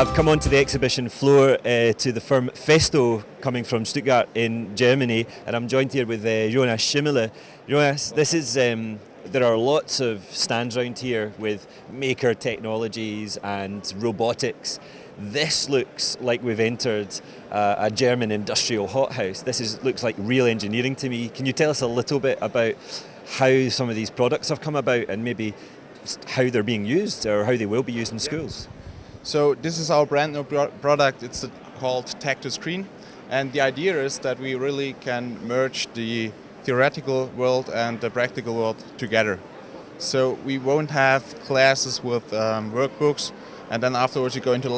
I've come onto the exhibition floor to the firm FESTO coming from Stuttgart in Germany, and I'm joined here with Jonas Schimmele. Jonas, there are lots of stands around here with maker technologies and robotics. This looks like we've entered a German industrial hothouse. Looks like real engineering to me. Can you tell us a little bit about how some of these products have come about and maybe how they're being used or how they will be used in schools? So this is our brand new product. It's called Tech to Screen, and the idea is that we really can merge the theoretical world and the practical world together. So we won't have classes with workbooks and then afterwards you go into the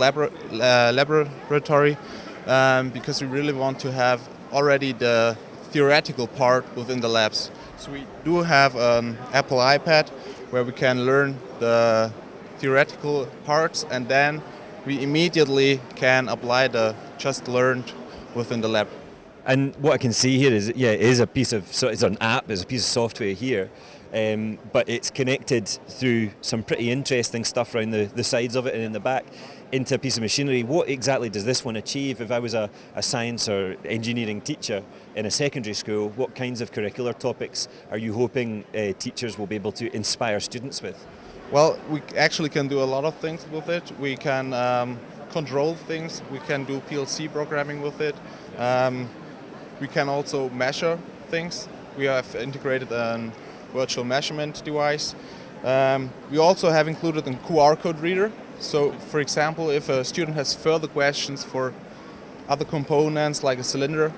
laboratory because we really want to have already the theoretical part within the labs. So we do have an Apple iPad where we can learn the theoretical parts, and then we immediately can apply the just learned within the lab. And what I can see here is, it's an app, it's a piece of software here, but it's connected through some pretty interesting stuff around the sides of it and in the back into a piece of machinery. What exactly does this one achieve? If I was a science or engineering teacher in a secondary school, what kinds of curricular topics are you hoping teachers will be able to inspire students with? Well, we actually can do a lot of things with it. We can control things, we can do PLC programming with it. We can also measure things. We have integrated a virtual measurement device. We also have included a QR code reader. So, for example, if a student has further questions for other components like a cylinder,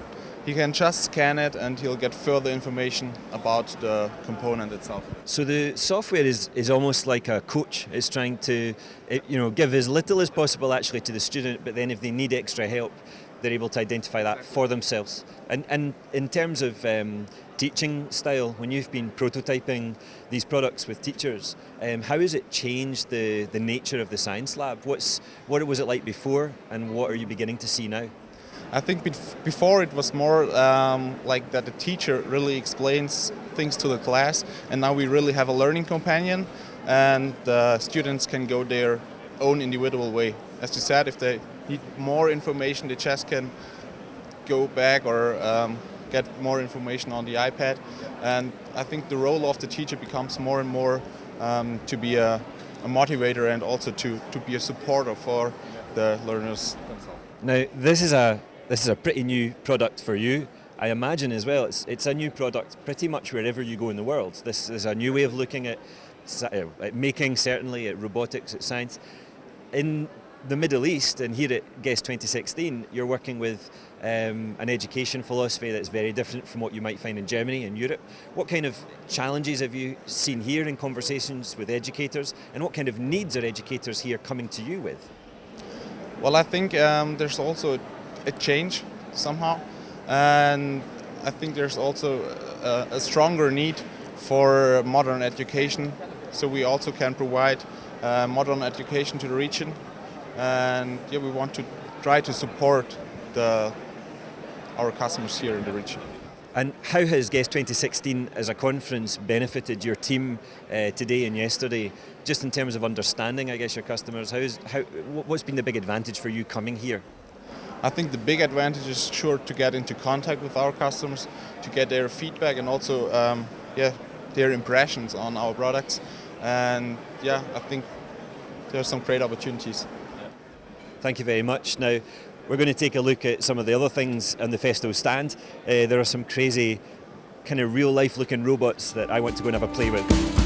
he can just scan it and he'll get further information about the component itself. So the software is almost like a coach. It's trying to give as little as possible actually to the student, but then if they need extra help, they're able to identify that for themselves. And in terms of teaching style, when you've been prototyping these products with teachers, how has it changed the nature of the science lab? What was it like before, and what are you beginning to see now? I think before it was more like that the teacher really explains things to the class, and now we really have a learning companion, and the students can go their own individual way. As you said, if they need more information, they just can go back or get more information on the iPad. And I think the role of the teacher becomes more and more to be a motivator and also to be a supporter for the learners themselves. Now, this is a pretty new product for you. I imagine as well, it's a new product pretty much wherever you go in the world. This is a new way of looking at making, certainly, at robotics, at science. In the Middle East, and here at GESS 2016, you're working with an education philosophy that's very different from what you might find in Germany and Europe. What kind of challenges have you seen here in conversations with educators, and what kind of needs are educators here coming to you with? Well, I think there's also a change somehow, and I think there's also a stronger need for modern education, so we also can provide modern education to the region, and we want to try to support our customers here in the region. And how has GESS 2016 as a conference benefited your team today and yesterday, just in terms of understanding, I guess, your customers? What's been the big advantage for you coming here? I think the big advantage is sure to get into contact with our customers, to get their feedback and also their impressions on our products. And I think there are some great opportunities. Thank you very much. Now, we're going to take a look at some of the other things on the FESTO stand. There are some crazy, kind of real-life looking robots that I want to go and have a play with.